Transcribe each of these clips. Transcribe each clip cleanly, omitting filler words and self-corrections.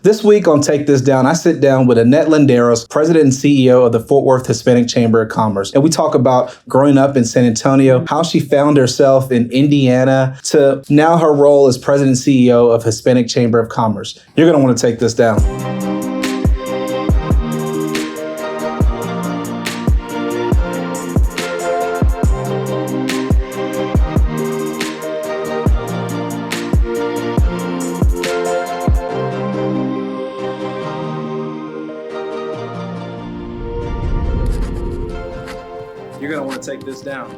This week on Take This Down, I sit down with Anette Landeros, President and CEO of the Fort Worth Hispanic Chamber of Commerce. And we talk about growing up in San Antonio, how she found herself in Indiana, to now her role as President and CEO of Hispanic Chamber of Commerce. You're going to want to take this down. You're going to want to take this down.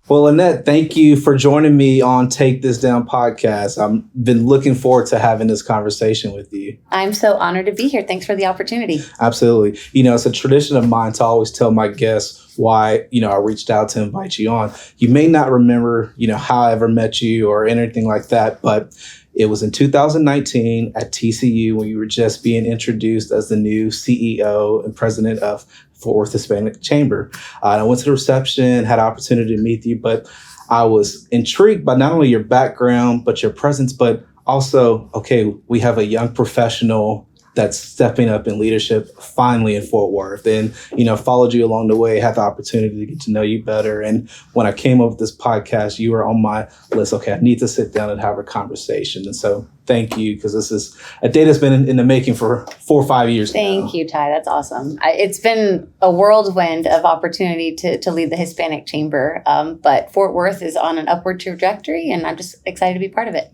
Well, Anette, thank you for joining me on Take This Down podcast. I've been looking forward to having this conversation with you. I'm so honored to be here. Thanks for the opportunity. Absolutely. It's a tradition of mine to always tell my guests why, I reached out to invite you on. You may not remember, how I ever met you or anything like that, but it was in 2019 at TCU when you were just being introduced as the new CEO and president of Fort Worth Hispanic Chamber. I went to the reception, had an opportunity to meet you, but I was intrigued by not only your background, but your presence, but also, okay, we have a young professional that's stepping up in leadership finally in Fort Worth, and, followed you along the way, had the opportunity to get to know you better. And when I came up with this podcast, you were on my list. Okay, I need to sit down and have a conversation. And so thank you, because this is a day that's been in the making for 4 or 5 years Thank you, Ty. That's awesome. It's been a whirlwind of opportunity to lead the Hispanic Chamber, but Fort Worth is on an upward trajectory, and I'm just excited to be part of it.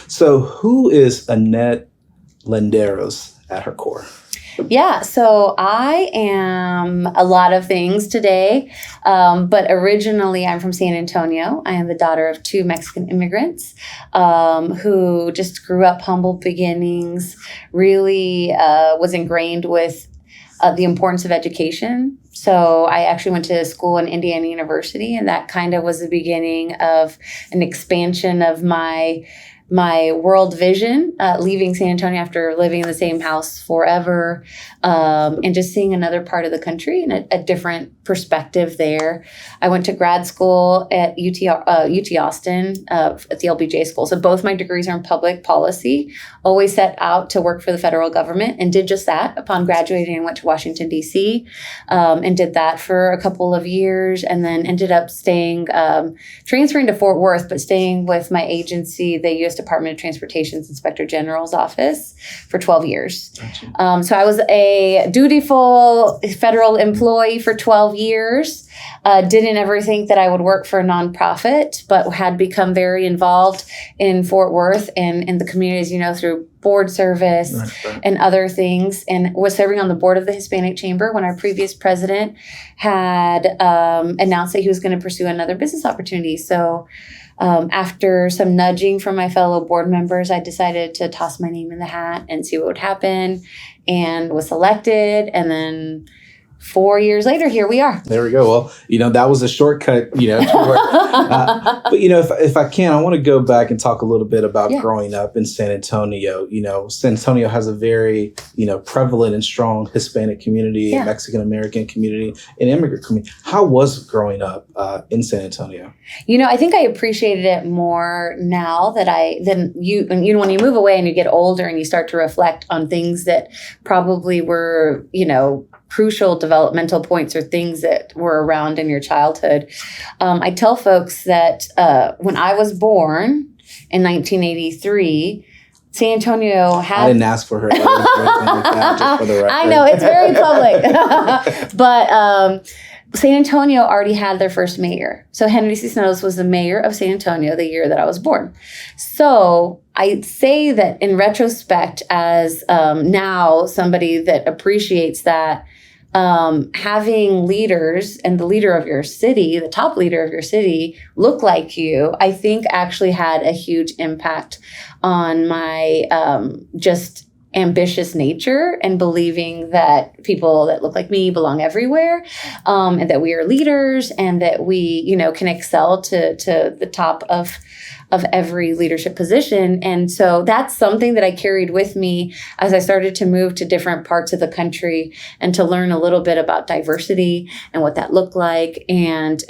So who is Anette Landeros at her core? Yeah, so I am a lot of things today, but originally I'm from San Antonio. I am the daughter of 2 Mexican immigrants who just grew up humble beginnings, really was ingrained with the importance of education. So I actually went to school in Indiana University, and that kind of was the beginning of an expansion of my world vision, leaving San Antonio after living in the same house forever, and just seeing another part of the country and a different perspective there. I went to grad school at UT Austin at the LBJ school. So both my degrees are in public policy. Always set out to work for the federal government, and did just that upon graduating. I went to Washington, D.C., and did that for a couple of years, and then ended up staying, transferring to Fort Worth, but staying with my agency, the U.S. Department of Transportation's Inspector General's office, for 12 years. Gotcha. So I was a dutiful federal employee for 12 years. Didn't ever think that I would work for a nonprofit, but had become very involved in Fort Worth and in the communities, through board service and other things, and was serving on the board of the Hispanic Chamber when our previous president had announced that he was going to pursue another business opportunity. So after some nudging from my fellow board members, I decided to toss my name in the hat and see what would happen, and was selected. And then 4 years later, here we are. There we go. Well, that was a shortcut, to work. But, if I can, I want to go back and talk a little bit about growing up in San Antonio. San Antonio has a very, prevalent and strong Hispanic community, Mexican-American community, and immigrant community. How was growing up in San Antonio? I think I appreciated it more now than you. When you move away and you get older and you start to reflect on things that probably were, crucial developmental points or things that were around in your childhood. I tell folks that when I was born in 1983, San Antonio had... I didn't ask for her. Like that, just for the record. I know, it's very public. But San Antonio already had their first mayor. So Henry Cisneros was the mayor of San Antonio the year that I was born. So I say that in retrospect, as now somebody that appreciates that, having leaders and the leader of your city, the top leader of your city, look like you, I think actually had a huge impact on my just ambitious nature and believing that people that look like me belong everywhere, and that we are leaders, and that we, can excel to the top of every leadership position. And so that's something that I carried with me as I started to move to different parts of the country and to learn a little bit about diversity and what that looked like. And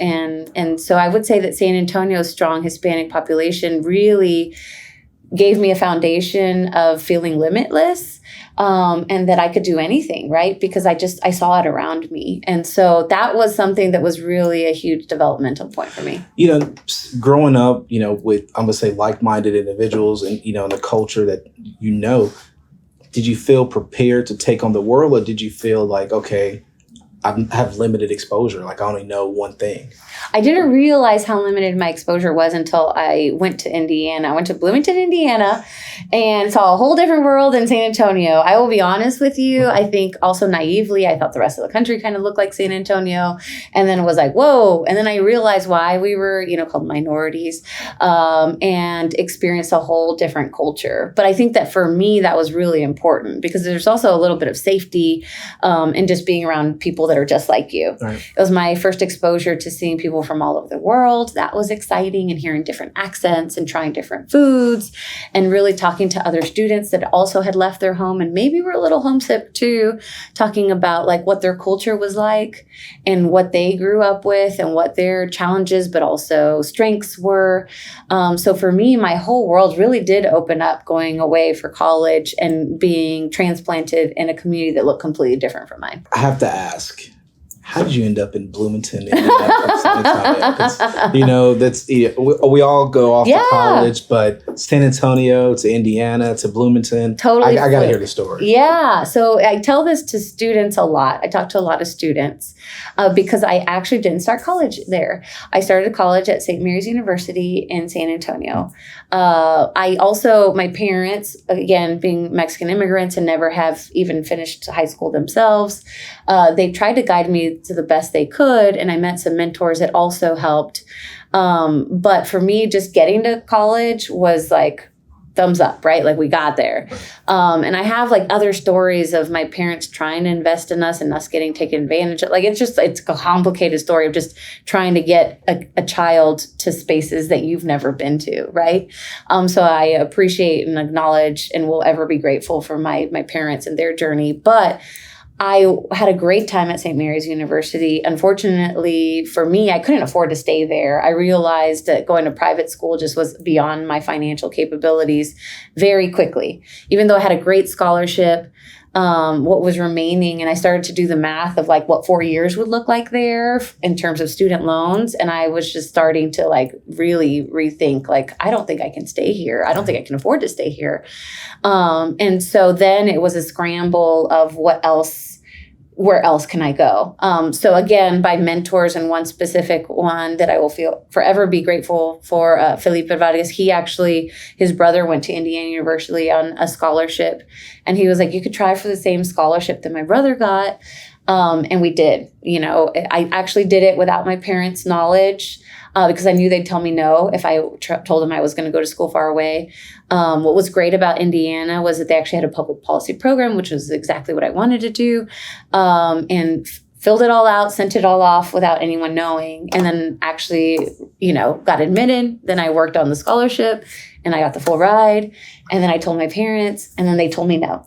so I would say that San Antonio's strong Hispanic population really gave me a foundation of feeling limitless, and that I could do anything, right? Because I saw it around me. And so that was something that was really a huge developmental point for me. Growing up, with, I'm going to say, like-minded individuals and, in a culture that, did you feel prepared to take on the world, or did you feel like, okay, I have limited exposure, like I only know one thing? I didn't realize how limited my exposure was until I went to Indiana. I went to Bloomington, Indiana, and saw a whole different world than San Antonio. I will be honest with you. I think also naively, I thought the rest of the country kind of looked like San Antonio. And then it was like, whoa. And then I realized why we were, called minorities, and experienced a whole different culture. But I think that for me, that was really important because there's also a little bit of safety in just being around people that are just like you. Right. It was my first exposure to seeing people from all over the world. That was exciting, and hearing different accents and trying different foods and really talking to other students that also had left their home and maybe were a little homesick too, talking about like what their culture was like and what they grew up with and what their challenges but also strengths were. So for me, my whole world really did open up going away for college and being transplanted in a community that looked completely different from mine. I have to ask, how did you end up in Bloomington? We all go off to college, but San Antonio to Indiana to Bloomington. Totally. I got to hear the story. Yeah. So I tell this to students a lot. I talk to a lot of students because I actually didn't start college there. I started college at St. Mary's University in San Antonio. My parents, again, being Mexican immigrants and never have even finished high school themselves, they tried to guide me to the best they could. And I met some mentors that also helped. But for me, just getting to college was like thumbs up, right? Like we got there. And I have like other stories of my parents trying to invest in us and us getting taken advantage of. Like it's a complicated story of just trying to get a child to spaces that you've never been to, right? So I appreciate and acknowledge and will ever be grateful for my parents and their journey. But I had a great time at St. Mary's University. Unfortunately for me, I couldn't afford to stay there. I realized that going to private school just was beyond my financial capabilities very quickly. Even though I had a great scholarship, what was remaining, and I started to do the math of like what 4 years would look like there in terms of student loans. And I was just starting to like really rethink, like, I don't think I can stay here. I don't think I can afford to stay here. And so then it was a scramble of where else can I go? So again, by mentors, and one specific one that I will forever be grateful for, Felipe Varghese. His brother went to Indiana University on a scholarship, and he was like, you could try for the same scholarship that my brother got. And we did. I actually did it without my parents' knowledge. Because I knew they'd tell me no if I told them I was going to go to school far away. What was great about Indiana was that they actually had a public policy program, which was exactly what I wanted to do, and filled it all out, sent it all off without anyone knowing, and then actually, got admitted. Then I worked on the scholarship, and I got the full ride. And then I told my parents, and then they told me no.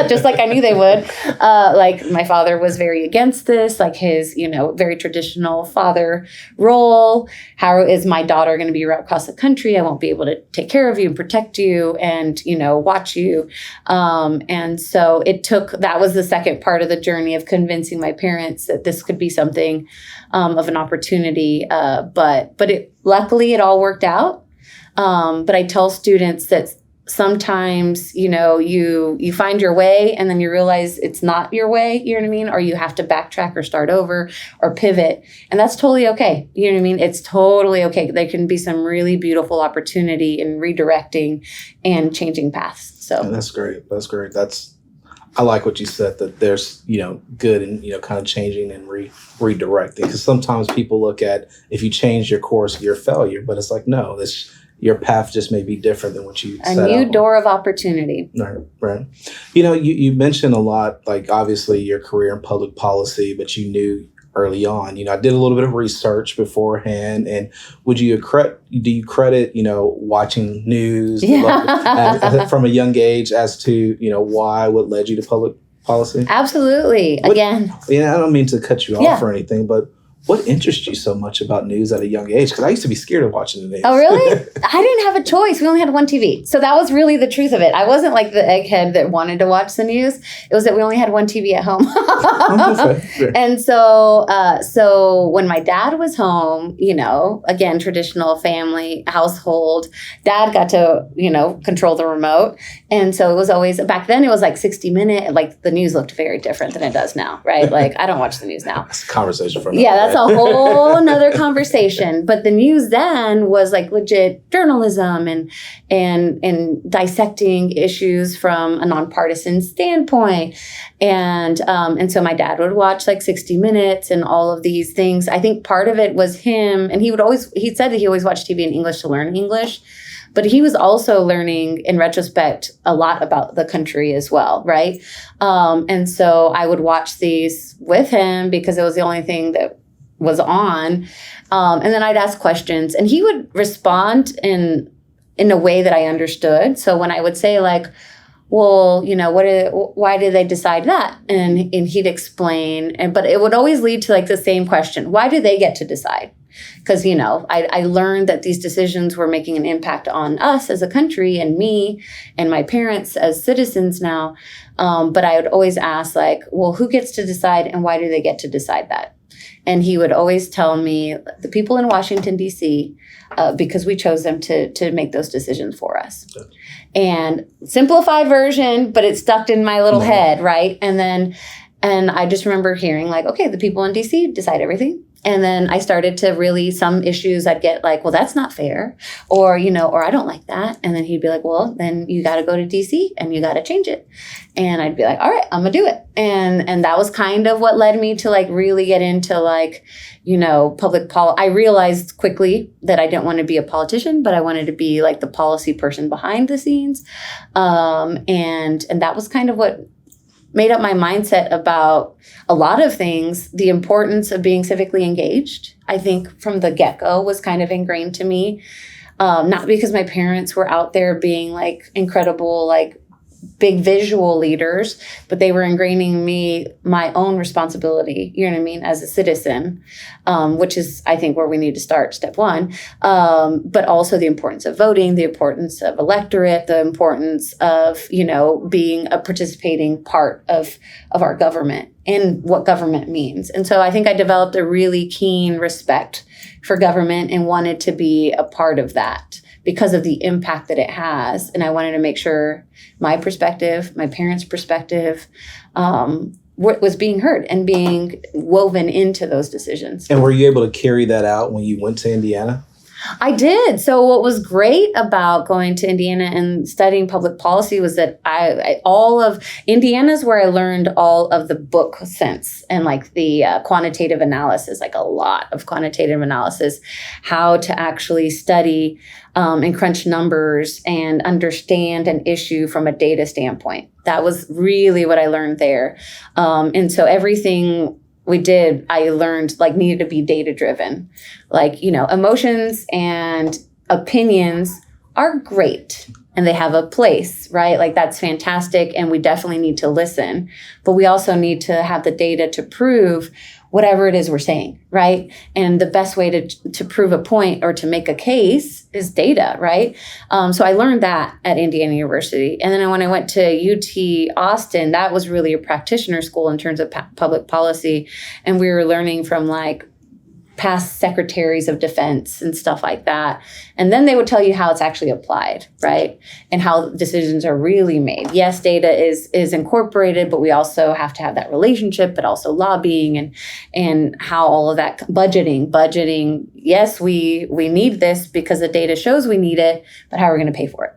Just like I knew they would. Like my father was very against this, like his, very traditional father role. How is my daughter going to be across the country? I won't be able to take care of you and protect you and, watch you. And so that was the second part of the journey of convincing my parents that this could be something of an opportunity. But luckily it all worked out. But I tell students that sometimes, you find your way and then you realize it's not your way, you know what I mean? Or you have to backtrack or start over or pivot. And that's totally okay. You know what I mean? It's totally okay. There can be some really beautiful opportunity in redirecting and changing paths. So yeah, that's great. I like what you said, that there's, good and, kind of changing and redirecting. Because sometimes people look at, if you change your course, you're a failure. But it's like, no, your path just may be different than what you set out. A new door of opportunity. Right. You mentioned a lot, like obviously your career in public policy, but you knew early on, I did a little bit of research beforehand. And do you credit, watching news from a young age as to, what led you to public policy? Absolutely. Again. I don't mean to cut you off or anything, but What interests you so much about news at a young age? Because I used to be scared of watching the news. Oh, really? I didn't have a choice. We only had one TV. So that was really the truth of it. I wasn't like the egghead that wanted to watch the news. It was that we only had one TV at home. And so when my dad was home, again, traditional family household, dad got to, control the remote. And so it was always, back then it was like 60 Minutes. Like the news looked very different than it does now, right? Like I don't watch the news now. That's a conversation for Yeah, that's a whole nother conversation. But the news then was like legit journalism and dissecting issues from a nonpartisan standpoint. And so my dad would watch like 60 Minutes and all of these things. I think part of it was him, and he said that he always watched TV in English to learn English. But he was also learning, in retrospect, a lot about the country as well, right? And so I would watch these with him because it was the only thing that was on. And then I'd ask questions, and he would respond in a way that I understood. So when I would say like, well, why did they decide that? And he'd explain, but it would always lead to like the same question. Why do they get to decide? Because, I learned that these decisions were making an impact on us as a country and me and my parents as citizens now. But I would always ask like, well, who gets to decide and why do they get to decide that? And he would always tell me the people in Washington, D.C., because we chose them to make those decisions for us. Okay. And simplified version, but it stuck in my little head, right? And I just remember hearing like, okay, the people in D.C. decide everything. And then I started to really, some issues I'd get like, well, that's not fair. Or I don't like that. And then he'd be like, well, then you got to go to DC and you got to change it. And I'd be like, all right, I'm going to do it. And that was kind of what led me to like really get into like, public policy. I realized quickly that I didn't want to be a politician, but I wanted to be like the policy person behind the scenes. And that was kind of what made up my mindset about a lot of things. The importance of being civically engaged, I think from the get-go was kind of ingrained to me. Not because my parents were out there being like incredible, like big visual leaders, but they were ingraining in me my own responsibility, as a citizen, which is, I think, where we need to start, step one. But also the importance of voting, the importance of electorate, the importance of, being a participating part of our government and what government means. And so I think I developed a really keen respect for government and wanted to be a part of that because of the impact that it has. And I wanted to make sure my perspective, my parents' perspective, was being heard and being woven into those decisions. And were you able to carry that out when you went to Indiana? I did. So what was great about going to Indiana and studying public policy was that all of Indiana's where I learned all of the book sense and like the quantitative analysis, like a lot of quantitative analysis, how to actually study and crunch numbers and understand an issue from a data standpoint. That was really what I learned there. And so everything we did, I learned like needed to be data driven. Like, emotions and opinions are great and they have a place, right? Like that's fantastic. And we definitely need to listen, but we also need to have the data to prove whatever it is we're saying, right? And the best way to prove a point or to make a case is data, right? So I learned that at Indiana University. And then when I went to UT Austin, that was really a practitioner school in terms of public policy. And we were learning from like past secretaries of defense and stuff like that. And then they would tell you how it's actually applied, right? And how decisions are really made. Yes, data is incorporated, but we also have to have that relationship, but also lobbying and how all of that budgeting. Yes, we need this because the data shows we need it, but how are we going to pay for it?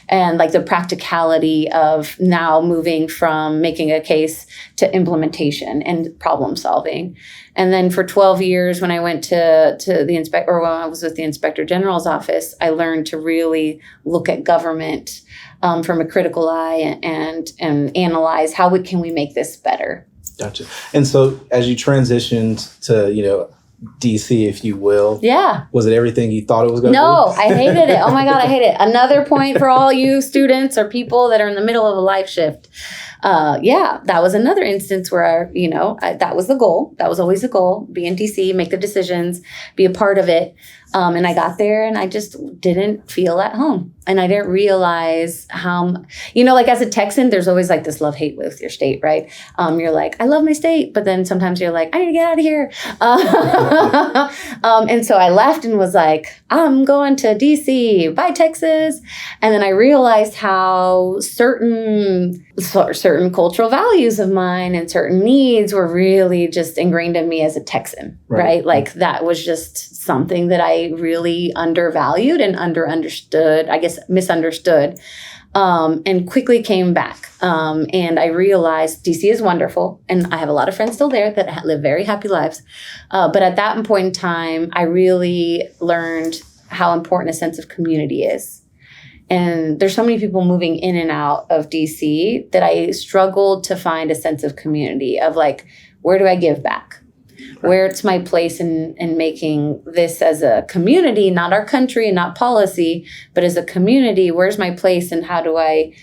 And like the practicality of now moving from making a case to implementation and problem solving. And then for 12 years, when I went to the when I was with the Inspector General's office, I learned to really look at government from a critical eye and analyze how can we make this better. Gotcha. And so as you transitioned to, DC, if you will. Yeah. Was it everything you thought it was going to be? No, I hated it. Oh my God, I hate it. Another point for all you students or people that are in the middle of a life shift. that was another instance where, that was the goal. That was always the goal. Be in DC, make the decisions, be a part of it. And I got there and I just didn't feel at home. And I didn't realize how, as a Texan, there's always like this love-hate with your state, right? You're like, I love my state. But then sometimes you're like, I need to get out of here. And so I left and was like, I'm going to DC, bye Texas. And then I realized how certain cultural values of mine and certain needs were really just ingrained in me as a Texan, right? Like that was just something that I really undervalued and misunderstood, and quickly came back. And I realized DC is wonderful. And I have a lot of friends still there that live very happy lives. But at that point in time, I really learned how important a sense of community is. And there's so many people moving in and out of DC that I struggled to find a sense of community of like, where do I give back? Where it's my place in making this as a community, not our country and not policy, but as a community, where's my place and how do I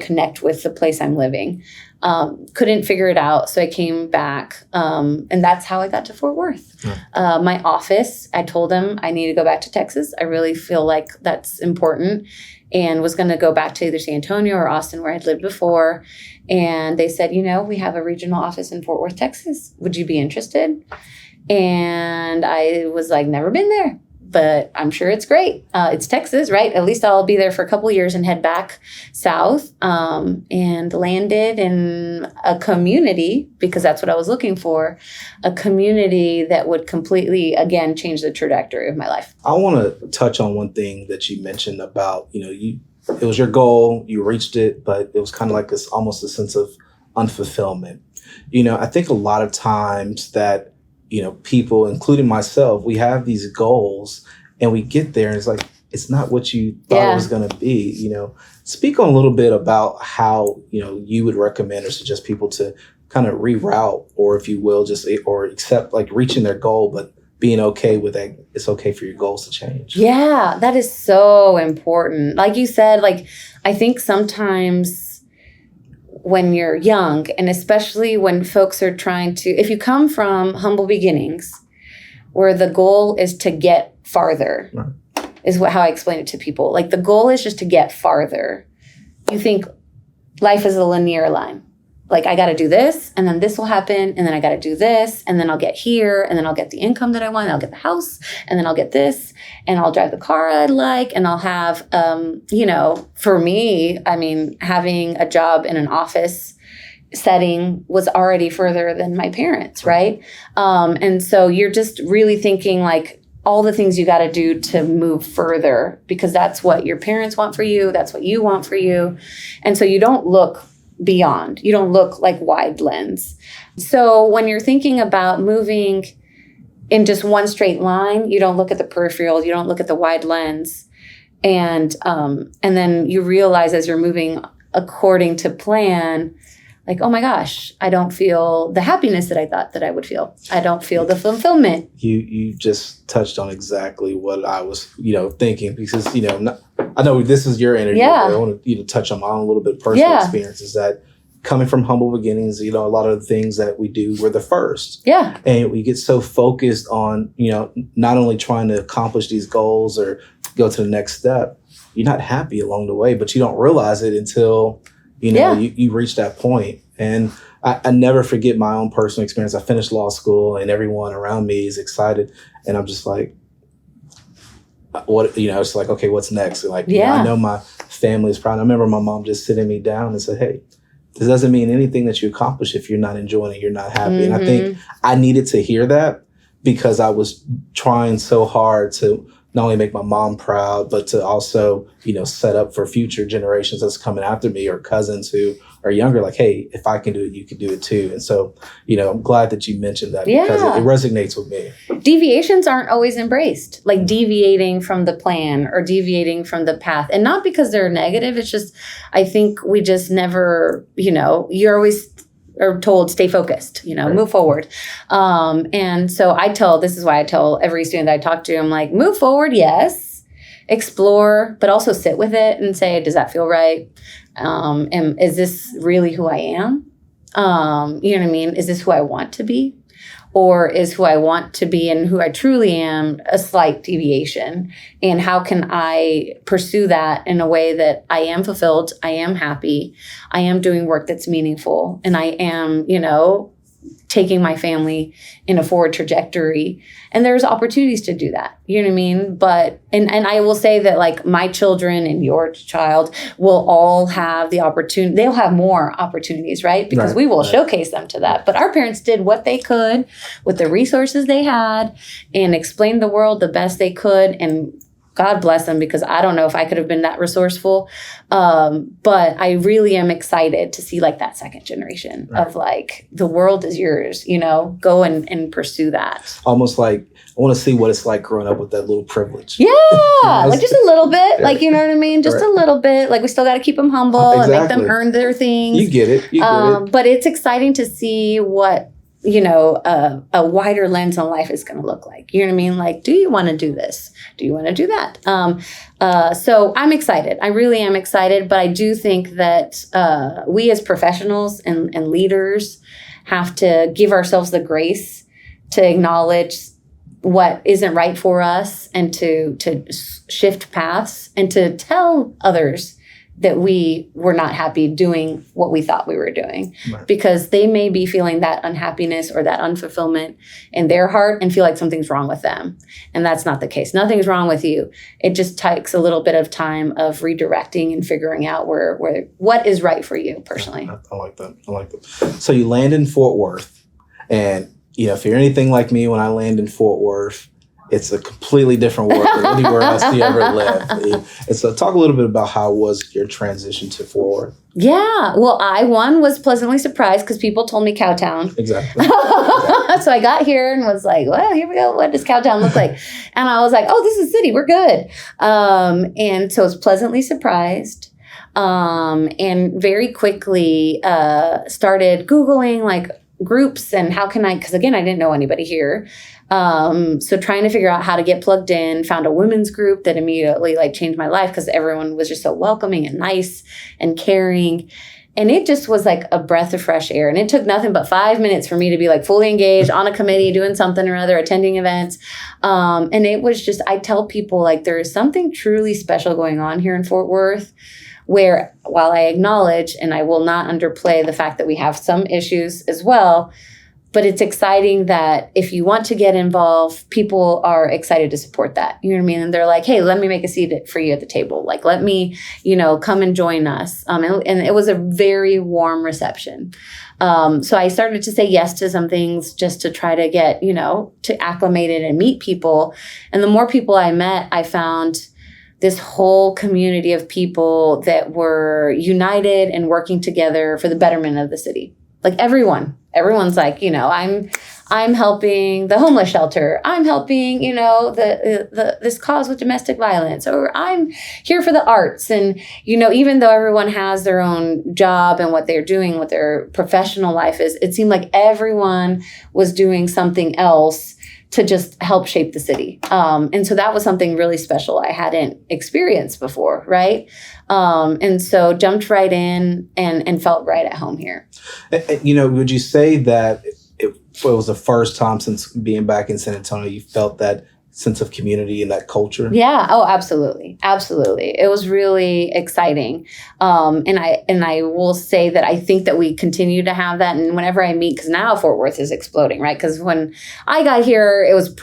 connect with the place I'm living? Couldn't figure it out. So I came back, and that's how I got to Fort Worth. My office, I told them I need to go back to Texas. I really feel like that's important, and was going to go back to either San Antonio or Austin where I'd lived before. And they said, we have a regional office in Fort Worth, Texas. Would you be interested? And I was like, never been there, but I'm sure it's great. It's Texas, right? At least I'll be there for a couple of years and head back south, and landed in a community, because that's what I was looking for, a community that would completely, again, change the trajectory of my life. I want to touch on one thing that you mentioned about, it was your goal, you reached it, but it was kind of like this, almost a sense of unfulfillment. I think a lot of times that, people, including myself, we have these goals and we get there and it's like, it's not what you thought it was going to be. Speak on a little bit about how, you would recommend or suggest people to kind of reroute, or if you will, or accept like reaching their goal, but being okay with that. It's okay for your goals to change. Yeah, that is so important. Like you said, I think sometimes when you're young, and especially when folks are trying to, if you come from humble beginnings, where the goal is to get farther, is how I explain it to people. Like the goal is just to get farther. You think life is a linear line. Like I got to do this, and then this will happen, and then I got to do this, and then I'll get here, and then I'll get the income that I want, and I'll get the house, and then I'll get this, and I'll drive the car I like, and I'll have, for me, having a job in an office setting was already further than my parents, right? And so you're just really thinking like all the things you got to do to move further, because that's what your parents want for you, that's what you want for you, and so you don't look beyond. You don't look like wide lens. So when you're thinking about moving in just one straight line, you don't look at the peripheral, you don't look at the wide lens. And then you realize as you're moving according to plan, like, oh my gosh, I don't feel the happiness that I thought that I would feel. I don't feel the fulfillment. You just touched on exactly what I was, thinking, because, I know this is your interview. Yeah. I want you to touch on my own little bit personal experiences that coming from humble beginnings, a lot of the things that we do, we're the first. Yeah. And we get so focused on, not only trying to accomplish these goals or go to the next step, you're not happy along the way, but you don't realize it until you reach that point. And I never forget my own personal experience. I finished law school and everyone around me is excited. And I'm just like, it's like, okay, what's next? And I know my family is proud. I remember my mom just sitting me down and said, hey, this doesn't mean anything that you accomplish if you're not enjoying it, you're not happy. Mm-hmm. And I think I needed to hear that, because I was trying so hard to not only make my mom proud, but to also, set up for future generations that's coming after me, or cousins who are younger, like, hey, if I can do it, you can do it too. And so, I'm glad that you mentioned that, because it resonates with me. Deviations aren't always embraced, like deviating from the plan or deviating from the path. And not because they're negative. It's just, I think we just never, you're always are told, stay focused, move forward. And so this is why I tell every student that I talk to, I'm like, move forward, yes. explore, but also sit with it and say, does that feel right? And is this really who I am? You know what I mean? Is this who I want to be? Or is who I want to be and who I truly am a slight deviation? And how can I pursue that in a way that I am fulfilled, I am happy, I am doing work that's meaningful, and I am, taking my family in a forward trajectory. And there's opportunities to do that. You know what I mean? But, and I will say that like my children and your child will all have the opportunity. They'll have more opportunities, right? Because we will showcase them to that. But our parents did what they could with the resources they had and explained the world the best they could. And God bless them, because I don't know if I could have been that resourceful. But I really am excited to see like that second generation of like, the world is yours, go and pursue that. Almost like, I want to see what it's like growing up with that little privilege. Yeah, like just a little bit, like, you know what I mean? Just a little bit. Like we still got to keep them humble and make them earn their things. You get it. But it's exciting to see what, a wider lens on life is going to look like. You know what I mean? Like, do you want to do this? Do you want to do that? So I'm excited. I really am excited. But I do think that we as professionals and leaders have to give ourselves the grace to acknowledge what isn't right for us and to shift paths and to tell others that we were not happy doing what we thought we were doing, because they may be feeling that unhappiness or that unfulfillment in their heart and feel like something's wrong with them. And that's not the case. Nothing's wrong with you. It just takes a little bit of time of redirecting and figuring out where what is right for you personally. I like that. So you land in Fort Worth, and if you're anything like me, when I land in Fort Worth, it's a completely different world than anywhere else you ever lived. And so talk a little bit about how was your transition to Fort Worth? Yeah. Well, I was pleasantly surprised because people told me Cowtown. Exactly. So I got here and was like, well, here we go. What does Cowtown look like? And I was like, oh, this is a city. We're good. And so I was pleasantly surprised. And very quickly started Googling like groups and how can because again, I didn't know anybody here. So trying to figure out how to get plugged in, found a women's group that immediately like changed my life because everyone was just so welcoming and nice and caring. And it just was like a breath of fresh air. And it took nothing but 5 minutes for me to be like fully engaged on a committee, doing something or other, attending events. And it was just, I tell people like there is something truly special going on here in Fort Worth, where while I acknowledge, and I will not underplay the fact that we have some issues as well, but it's exciting that if you want to get involved, people are excited to support that. You know what I mean? And they're like, hey, let me make a seat for you at the table. Like, let me, come and join us. And it was a very warm reception. So I started to say yes to some things just to try to get, to acclimate it and meet people. And the more people I met, I found this whole community of people that were united and working together for the betterment of the city. Like everyone's like, I'm helping the homeless shelter. I'm helping, this cause with domestic violence, or I'm here for the arts. And, even though everyone has their own job and what they're doing, what their professional life is, it seemed like everyone was doing something else to just help shape the city. And so that was something really special I hadn't experienced before, right? And so jumped right in and felt right at home here. Would you say that it was the first time since being back in San Antonio you felt that sense of community and that culture? Yeah. Oh, absolutely. Absolutely. It was really exciting. And I will say that I think that we continue to have that. And whenever I meet, because now Fort Worth is exploding, right? Because when I got here, it was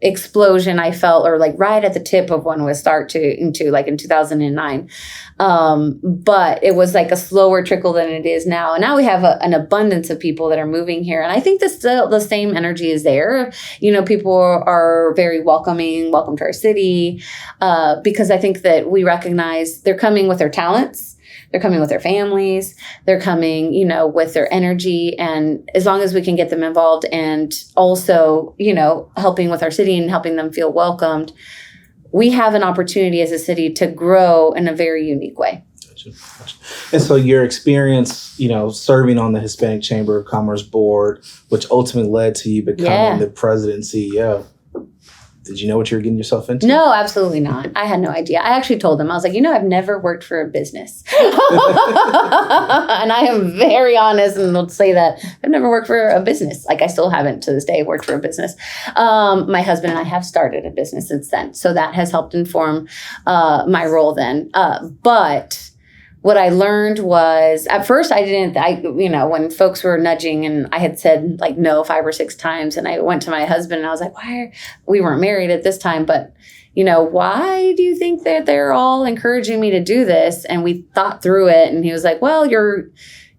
explosion, I felt, or like right at the tip of when we start into like in 2009. But it was like a slower trickle than it is now. And now we have an abundance of people that are moving here. And I think the same energy is there. People are very welcome to our city, because I think that we recognize they're coming with their talents. They're coming with their families. They're coming, with their energy. And as long as we can get them involved and also, helping with our city and helping them feel welcomed, we have an opportunity as a city to grow in a very unique way. Gotcha. And so your experience, serving on the Hispanic Chamber of Commerce board, which ultimately led to you becoming the president and CEO. Did you know what you were getting yourself into? No, absolutely not. I had no idea. I actually told them, I was like, I've never worked for a business. And I am very honest and will say that I've never worked for a business. Like I still haven't to this day worked for a business. My husband and I have started a business since then. So that has helped inform my role then. But what I learned was, at first when folks were nudging and I had said like no 5 or 6 times, and I went to my husband and I was like, we weren't married at this time, but why do you think that they're all encouraging me to do this? And we thought through it, and he was like, well,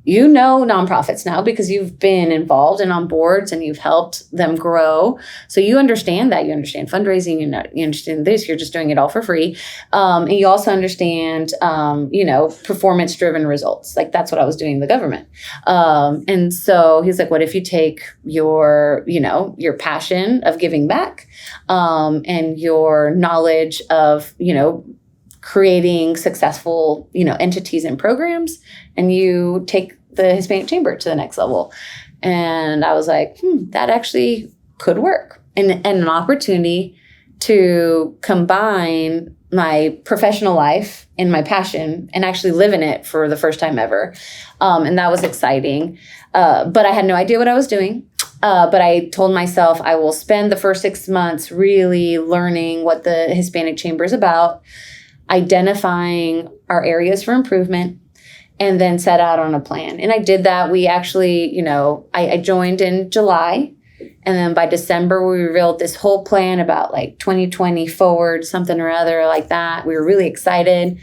you know nonprofits now because you've been involved and on boards and you've helped them grow. So you understand that. You understand fundraising. You understand this. You're just doing it all for free. And you also understand, performance-driven results. Like that's what I was doing in the government. And so he's like, what if you take your passion of giving back and your knowledge of, creating successful, entities and programs, and you take the Hispanic Chamber to the next level. And I was like, that actually could work. And an opportunity to combine my professional life and my passion and actually live in it for the first time ever. And that was exciting. But I had no idea what I was doing. But I told myself I will spend the first 6 months really learning what the Hispanic Chamber is about, identifying our areas for improvement, and then set out on a plan. And I did that. We actually, I joined in July, and then by December, we revealed this whole plan about like 2020 forward, something or other like that. We were really excited.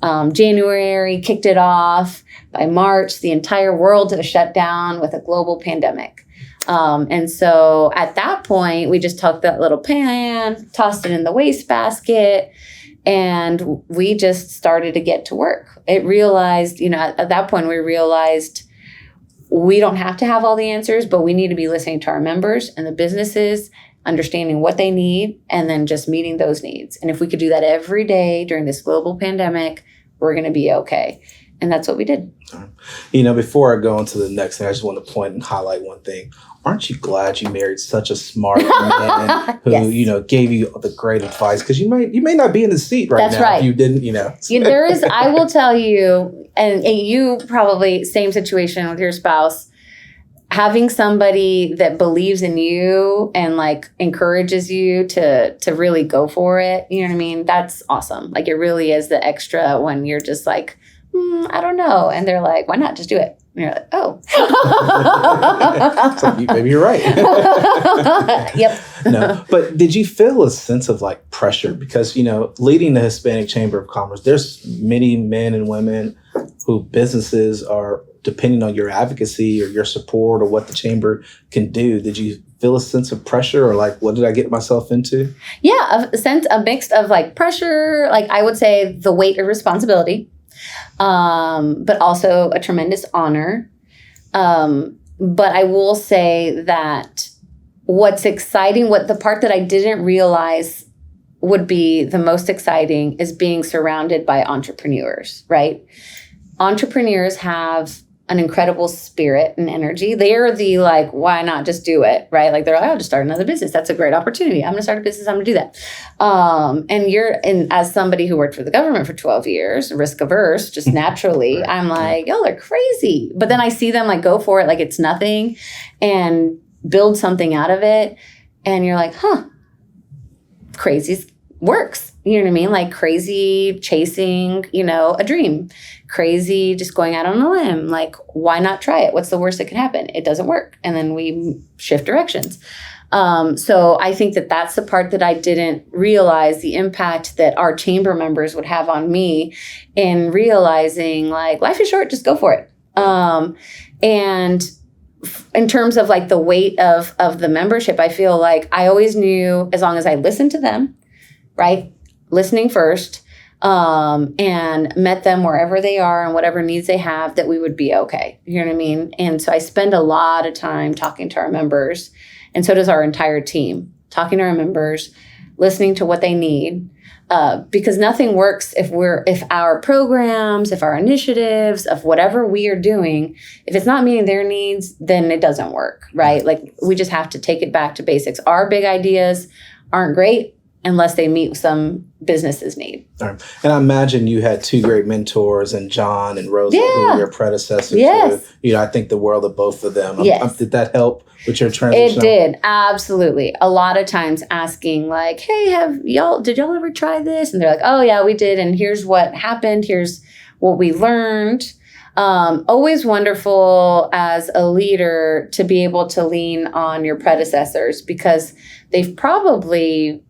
January kicked it off. By March, the entire world was shut down with a global pandemic. And so at that point, we just took that little plan, tossed it in the wastebasket, and we just started to get to work. It realized, at that point, we realized we don't have to have all the answers, but we need to be listening to our members and the businesses, understanding what they need, and then just meeting those needs. And if we could do that every day during this global pandemic, we're going to be okay. And that's what we did. Before I go into the next thing, I just want to point and highlight one thing. Aren't you glad you married such a smart man who, yes. Gave you the great advice? Because you may not be in the seat right That's now right. if you didn't, There is, I will tell you, and you probably, same situation with your spouse, having somebody that believes in you and like encourages you to really go for it. You know what I mean? That's awesome. Like it really is the extra when you're just like, I don't know. And they're like, why not just do it? And you're like, oh. So maybe you're right. Yep. No, but did you feel a sense of like pressure? Because, leading the Hispanic Chamber of Commerce, there's many men and women who businesses are depending on your advocacy or your support or what the chamber can do. Did you feel a sense of pressure or like, what did I get myself into? Yeah, a mix of like pressure, like I would say the weight of responsibility. But also a tremendous honor. But I will say that what's exciting, the part that I didn't realize would be the most exciting is being surrounded by entrepreneurs, right? Entrepreneurs have an incredible spirit and energy. They're the like, why not just do it, right? Like they're like, I'll just start another business. That's a great opportunity. I'm going to start a business. I'm going to do that. And as somebody who worked for the government for 12 years, risk averse, just naturally, right. I'm like, y'all are crazy. But then I see them like go for it like it's nothing and build something out of it. And you're like, crazy works. You know what I mean? Like crazy chasing, a dream. Crazy just going out on a limb. Like, why not try it? What's the worst that can happen? It doesn't work. And then we shift directions. So I think that that's the part that I didn't realize the impact that our chamber members would have on me in realizing like life is short, just go for it. And in terms of like the weight of the membership, I feel like I always knew as long as I listened to them, right? Listening first, and met them wherever they are and whatever needs they have, that we would be okay. You know what I mean? And so I spend a lot of time talking to our members, and so does our entire team, talking to our members, listening to what they need, because nothing works if our programs, if our initiatives, of whatever we are doing, if it's not meeting their needs, then it doesn't work, right? Like we just have to take it back to basics. Our big ideas aren't great unless they meet some business's need. All right. And I imagine you had two great mentors, and John and Rosa, who were your predecessors. Yes. Who, I think the world of both of them. Yes. Did that help with your transition? It did. Absolutely. A lot of times asking like, hey, did y'all ever try this? And they're like, oh yeah, we did. And here's what happened. Here's what we learned. Always wonderful as a leader to be able to lean on your predecessors, because they've probably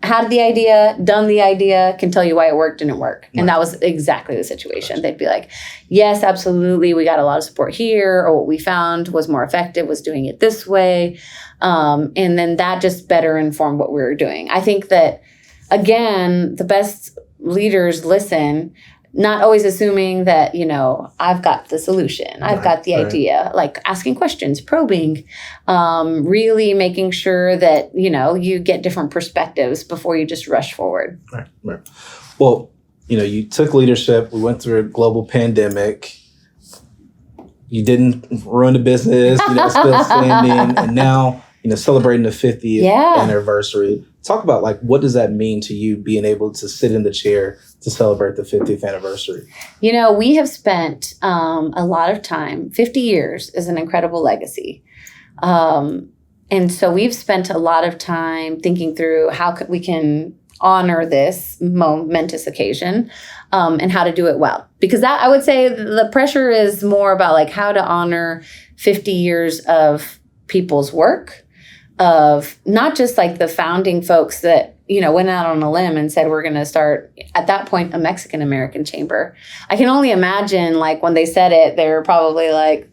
had the idea, done the idea, can tell you why it worked, didn't work. Right. And that was exactly the situation. Right. They'd be like, yes, absolutely. We got a lot of support here, or what we found was more effective was doing it this way. And then that just better informed what we were doing. I think that, again, the best leaders listen, not always assuming that, I've got the solution. I've got the idea, like asking questions, probing, really making sure that, you get different perspectives before you just rush forward. Right. Well, you took leadership. We went through a global pandemic. You didn't ruin the business, still standing. And now, celebrating the 50th anniversary. Talk about what does that mean to you, being able to sit in the chair to celebrate the 50th anniversary? We have spent a lot of time. 50 years is an incredible legacy. And so we've spent a lot of time thinking through how we can honor this momentous occasion and how to do it well. Because that, I would say, the pressure is more about how to honor 50 years of people's work, of not just the founding folks that, went out on a limb and said, we're going to start, at that point, a Mexican-American chamber. I can only imagine, when they said it, they were probably like,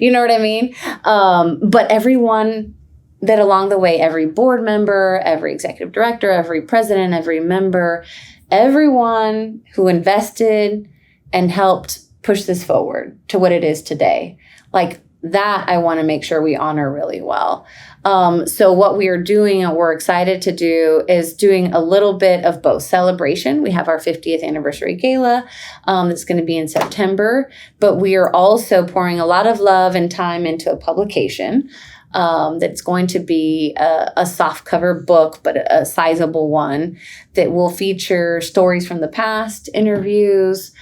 you know what I mean? But everyone that along the way, every board member, every executive director, every president, every member, everyone who invested and helped push this forward to what it is today, that I want to make sure we honor really well. So what we are doing and we're excited to do is doing a little bit of both celebration. We have our 50th anniversary gala that's going to be in September, but we are also pouring a lot of love and time into a publication that's going to be a soft cover book, but a sizable one that will feature stories from the past, interviews,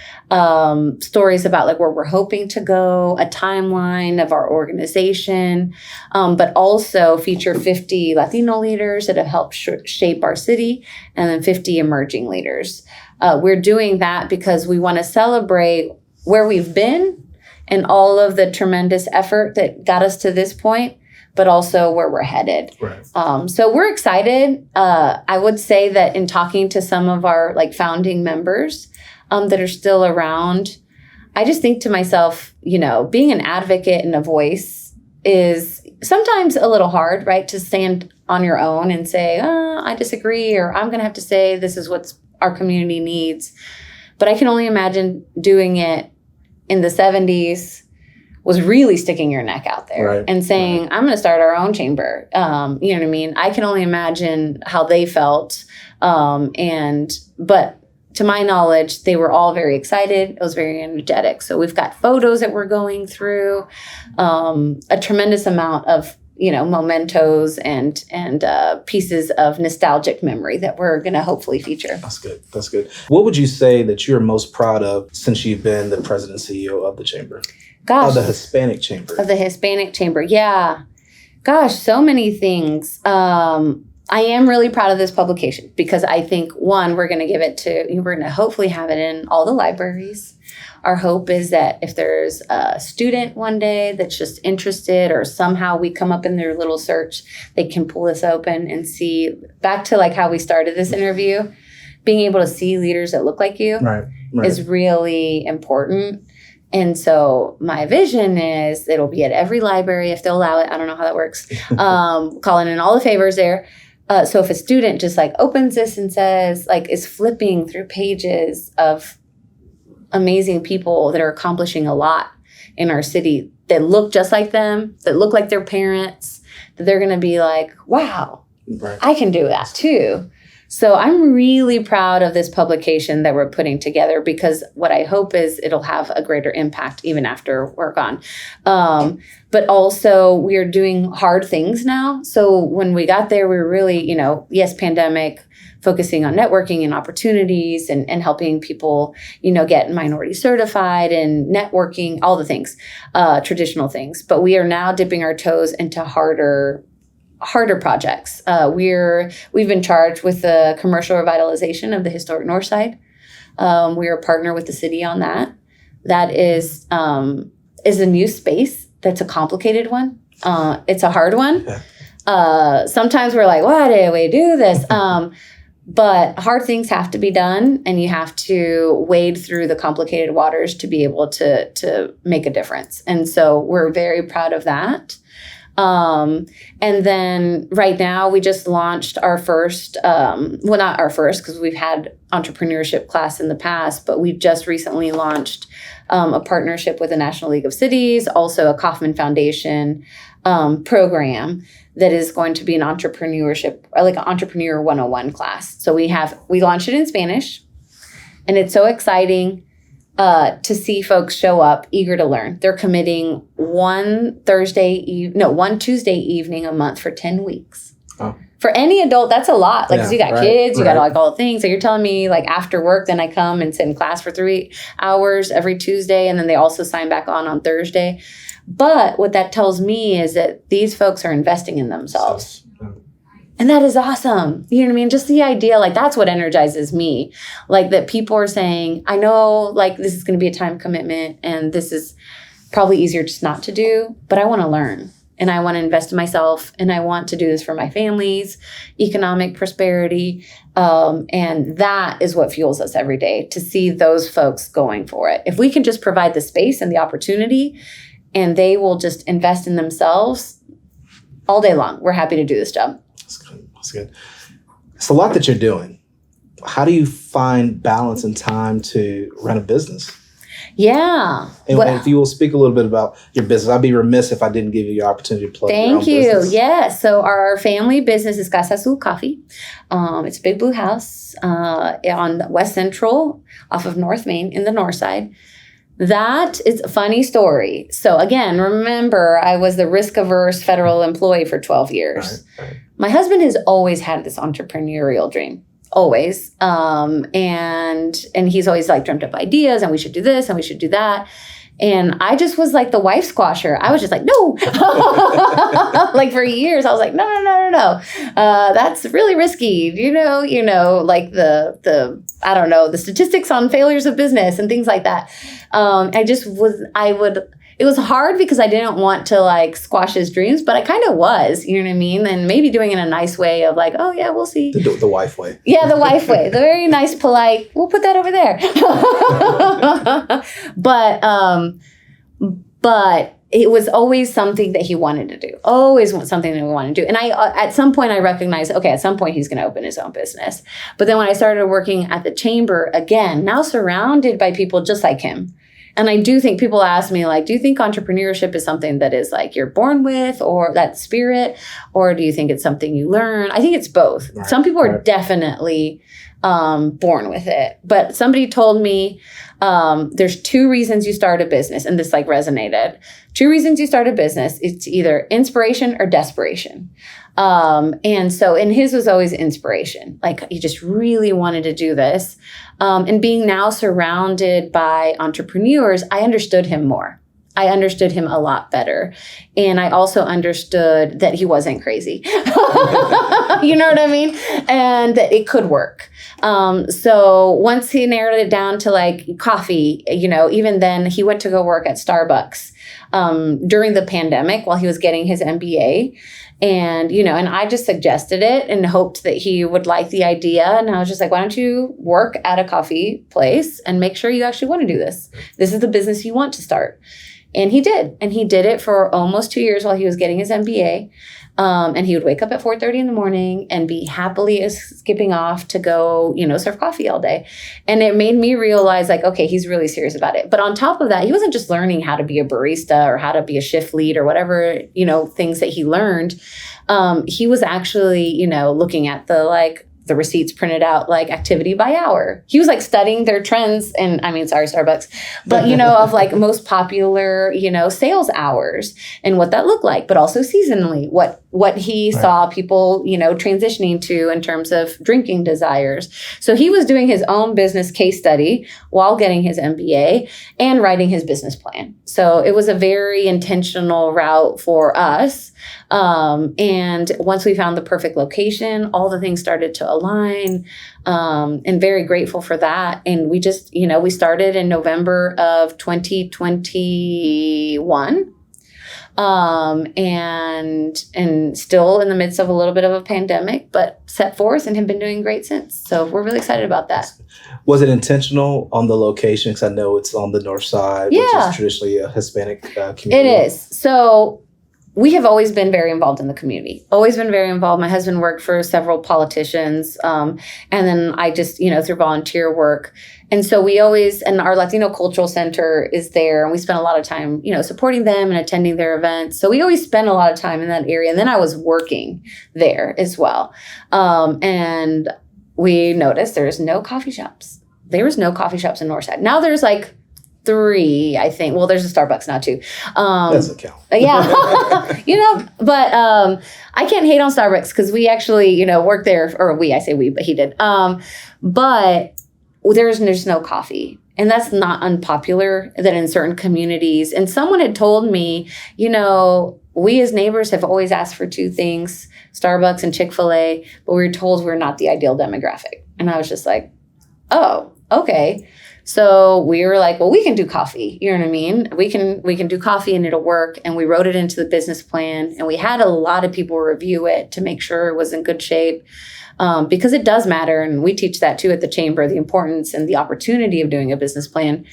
stories about where we're hoping to go, a timeline of our organization, but also feature 50 Latino leaders that have helped shape our city, and then 50 emerging leaders. We're doing that because we want to celebrate where we've been and all of the tremendous effort that got us to this point, but also where we're headed. Right. So we're excited. I would say that in talking to some of our founding members that are still around, I just think to myself, being an advocate and a voice is sometimes a little hard, right? To stand on your own and say, I disagree, or I'm going to have to say this is what our community needs. But I can only imagine doing it in the 70s was really sticking your neck out there and saying, I'm going to start our own chamber. You know what I mean? I can only imagine how they felt. But to my knowledge, they were all very excited. It was very energetic. So we've got photos that we're going through, a tremendous amount of, mementos and pieces of nostalgic memory that we're going to hopefully feature. That's good. What would you say that you're most proud of since you've been the president and CEO of the chamber? Gosh. Of the Hispanic chamber. Of the Hispanic chamber, yeah. Gosh, so many things. I am really proud of this publication because I think, one, we're going to hopefully have it in all the libraries. Our hope is that if there's a student one day that's just interested, or somehow we come up in their little search, they can pull this open and see, back to how we started this interview, being able to see leaders that look like you is really important. And so my vision is it'll be at every library if they'll allow it. I don't know how that works. Calling in all the favors there. So if a student just opens this and says, is flipping through pages of amazing people that are accomplishing a lot in our city that look just like them, that look like their parents, that they're going to be like, wow, I can do that too. So I'm really proud of this publication that we're putting together, because what I hope is it'll have a greater impact even after we're gone. But also we're doing hard things now. So when we got there, we were really, yes, pandemic, focusing on networking and opportunities and helping people, get minority certified and networking, all the things, traditional things. But we are now dipping our toes into harder projects. We've been charged with the commercial revitalization of the historic North Side. We are a partner with the city on that. That is a new space. That's a complicated one. It's a hard one. Sometimes we're like, why did we do this? But hard things have to be done, and you have to wade through the complicated waters to be able to make a difference. And so we're very proud of that. And then right now we just launched our first, not our first, because we've had entrepreneurship class in the past, but we've just recently launched a partnership with the National League of Cities, also a Kauffman Foundation program that is going to be an entrepreneurship, like an Entrepreneur 101 class. So we launched it in Spanish, and it's so exciting to see folks show up eager to learn. They're committing one Tuesday evening a month for 10 weeks. Oh. For any adult, that's a lot. Like, 'cause you got kids, you got like all the things. So you're telling me like after work, then I come and sit in class for 3 hours every Tuesday. And then they also sign back on Thursday. But what that tells me is that these folks are investing in themselves. And that is awesome. You know what I mean? Just the idea, like, that's what energizes me. Like, that people are saying, I know, like, this is going to be a time commitment and this is probably easier just not to do, but I want to learn and I want to invest in myself and I want to do this for my family's economic prosperity. And that is what fuels us every day, to see those folks going for it. If we can just provide the space and the opportunity and they will just invest in themselves all day long, we're happy to do this job. That's good. It's a lot that you're doing. How do you find balance and time to run a business? Yeah. And if you will speak a little bit about your business, I'd be remiss if I didn't give you the opportunity to plug your own business. Thank you. Yes. So our family business is Casa Azul Coffee. It's a big blue house on West Central off of North Main in the North Side. That is a funny story. So again, remember, I was the risk-averse federal employee for 12 years. Right. My husband has always had this entrepreneurial dream, always. And he's always like dreamt up ideas and we should do this and we should do that. And I just was like the wife squasher. I was just like, no. Like for years, I was like, no. That's really risky. Like the statistics on failures of business and things like that. It was hard because I didn't want to like squash his dreams, but I kind of was, you know what I mean? And maybe doing it in a nice way of like, oh yeah, we'll see. The wife way. Yeah, the wife way. The very nice, polite, we'll put that over there. But it was always something that he wanted to do. Always something that we wanted to do. And at some point I recognized, okay, at some point he's going to open his own business. But then when I started working at the chamber, again, now surrounded by people just like him. And I do think people ask me, like, do you think entrepreneurship is something that is like you're born with, or that spirit, or do you think it's something you learn? I think it's both. Right. Some people are definitely born with it. But somebody told me there's 2 reasons you start a business, and this like resonated. 2 reasons you start a business. It's either inspiration or desperation. And his was always inspiration. Like he just really wanted to do this. And being now surrounded by entrepreneurs, I understood him more. I understood him a lot better. And I also understood that he wasn't crazy. You know what I mean? And that it could work. So once he narrowed it down to like coffee, even then he went to go work at Starbucks during the pandemic while he was getting his MBA. And, and I just suggested it and hoped that he would like the idea. And I was just like, why don't you work at a coffee place and make sure you actually want to do this? This is the business you want to start. And he did. And he did it for almost 2 years while he was getting his MBA. And he would wake up at 4:30 in the morning and be happily skipping off to go, serve coffee all day. And it made me realize like, okay, he's really serious about it. But on top of that, he wasn't just learning how to be a barista or how to be a shift lead or whatever, things that he learned. He was actually, looking at the like the receipts printed out like activity by hour. He was like studying their trends and sorry, Starbucks, but of like most popular, sales hours and what that looked like, but also seasonally, what he saw people, transitioning to in terms of drinking desires. So he was doing his own business case study while getting his MBA and writing his business plan. So it was a very intentional route for us. And once we found the perfect location, all the things started to align, and very grateful for that. And we just, we started in November of 2021. And still in the midst of a little bit of a pandemic, but set forth and have been doing great since. So we're really excited about that. Was it intentional on the location? Because I know it's on the north side, which is traditionally a Hispanic community. It is. So we have always been very involved in the community, always been very involved. My husband worked for several politicians. And then I just, through volunteer work. And so we always, and our Latino Cultural Center is there, and we spend a lot of time, supporting them and attending their events. So we always spend a lot of time in that area. And then I was working there as well. And we noticed there's no coffee shops. There was no coffee shops in Northside. Now there's like 3, I think. Well, there's a Starbucks now too. Doesn't count. Yeah. But I can't hate on Starbucks because we actually, worked there, or I say we, but he did. But there's no coffee. And that's not unpopular that in certain communities. And someone had told me, we as neighbors have always asked for 2 things, Starbucks and Chick-fil-A, but we were told we're not the ideal demographic. And I was just like, oh, okay. So we were like, well, we can do coffee. You know what I mean? We can do coffee and it'll work. And we wrote it into the business plan. And we had a lot of people review it to make sure it was in good shape. Because it does matter. And we teach that too at the chamber, the importance and the opportunity of doing a business plan.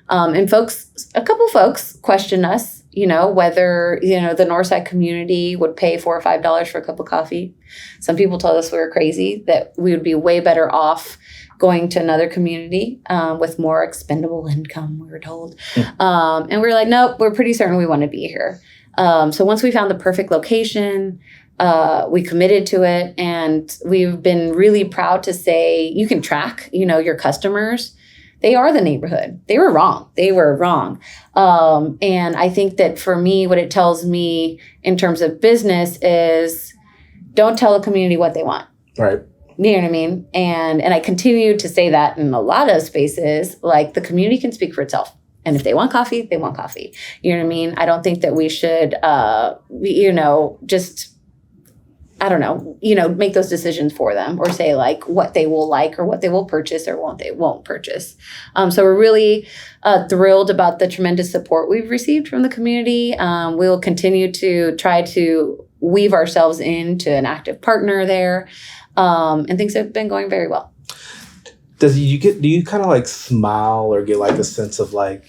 And a couple folks questioned us, whether, the Northside community would pay $4 or $5 for a cup of coffee. Some people told us we were crazy, that we would be way better off going to another community with more expendable income, we were told. And we were like, nope, we're pretty certain we want to be here. So once we found the perfect location, we committed to it, and we've been really proud to say you can track, your customers. They are the neighborhood. They were wrong. And I think that for me, what it tells me in terms of business is don't tell the community what they want. Right. You know what I mean? And I continue to say that in a lot of spaces, like the community can speak for itself. And if they want coffee, they want coffee. You know what I mean? I don't think that we should, just, I don't know, make those decisions for them or say like what they will like or what they will purchase or what they won't purchase. So we're really thrilled about the tremendous support we've received from the community. We'll continue to try to weave ourselves into an active partner there. And things have been going very well. Do you kind of like smile or get like a sense of like,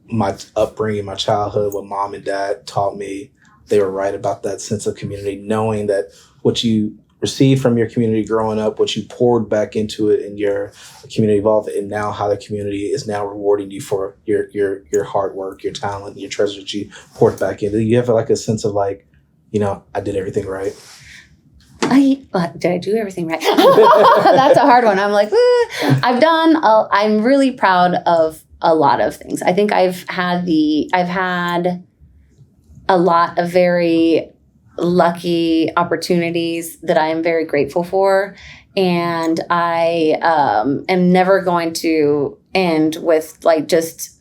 my upbringing, my childhood, what mom and dad taught me, they were right about that sense of community, knowing that what you received from your community growing up, what you poured back into it and your community evolved, and now how the community is now rewarding you for your hard work, your talent, your treasure that you poured back into. You have like a sense of like, I did everything right. Did I do everything right? That's a hard one. I'm like, I'm really proud of a lot of things. I think I've had a lot of very lucky opportunities that I am very grateful for. And I am never going to end with like just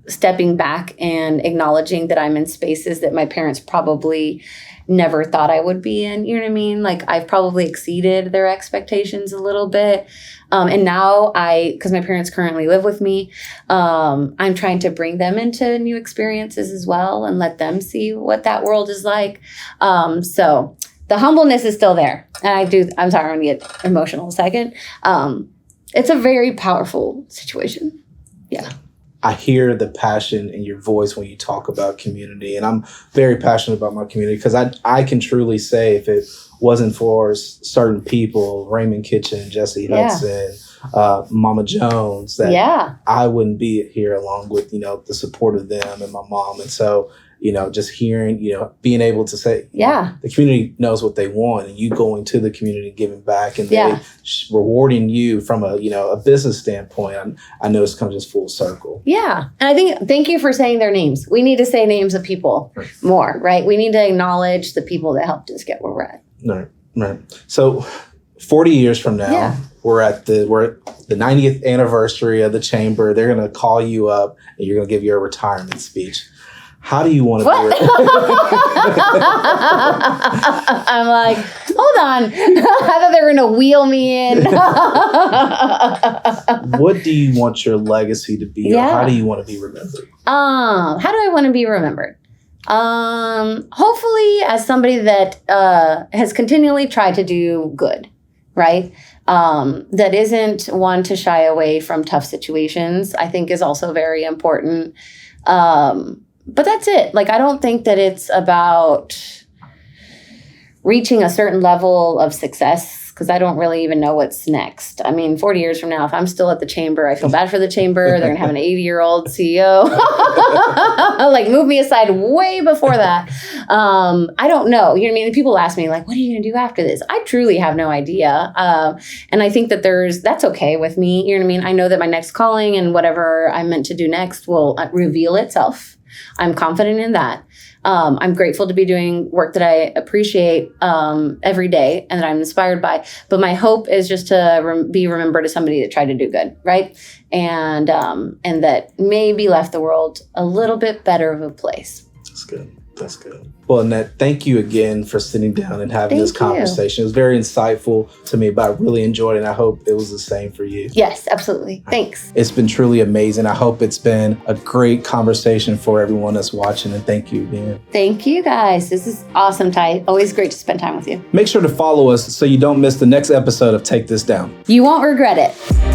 stepping back and acknowledging that I'm in spaces that my parents probably never thought I would be in. You know what I mean? Like I've probably exceeded their expectations a little bit. And now because my parents currently live with me, I'm trying to bring them into new experiences as well and let them see what that world is like. So the humbleness is still there. And I'm sorry, I'm going to get emotional a second. It's a very powerful situation. Yeah. I hear the passion in your voice when you talk about community. And I'm very passionate about my community because I can truly say if it wasn't for certain people, Raymond Kitchen, Jesse Hudson, Mama Jones, that I wouldn't be here along with, the support of them and my mom. And so, just hearing, being able to say, the community knows what they want, and you going to the community, giving back, and they rewarding you from a business standpoint. I know it's kind of just full circle. Yeah. And I think, thank you for saying their names. We need to say names of people more, right? We need to acknowledge the people that helped us get where we're at. Right. So 40 years from now, we're at the 90th anniversary of the chamber. They're going to call you up and you're going to give your retirement speech. How do you want to do it? I'm like, hold on. I thought they were going to wheel me in. What do you want your legacy to be? Or how do you want to be remembered? How do I want to be remembered? Hopefully as somebody that has continually tried to do good, right? That isn't one to shy away from tough situations, I think is also very important. But that's it. Like, I don't think that it's about reaching a certain level of success, because I don't really even know what's next. I mean, 40 years from now, if I'm still at the chamber, I feel bad for the chamber. They're going to have an 80-year-old CEO. Like, move me aside way before that. I don't know. You know what I mean? People ask me, like, what are you going to do after this? I truly have no idea. And I think that that's okay with me. You know what I mean? I know that my next calling and whatever I'm meant to do next will reveal itself. I'm confident in that. I'm grateful to be doing work that I appreciate every day and that I'm inspired by. But my hope is just to be remembered as somebody that tried to do good, right? And that maybe left the world a little bit better of a place. That's good. Well, Annette, thank you again for sitting down and having this conversation. It was very insightful to me, but I really enjoyed it, and I hope it was the same for you. Yes, absolutely. Thanks. It's been truly amazing. I hope it's been a great conversation for everyone that's watching, and thank you again. Thank you, guys. This is awesome, Ty. Always great to spend time with you. Make sure to follow us so you don't miss the next episode of Take This Down. You won't regret it.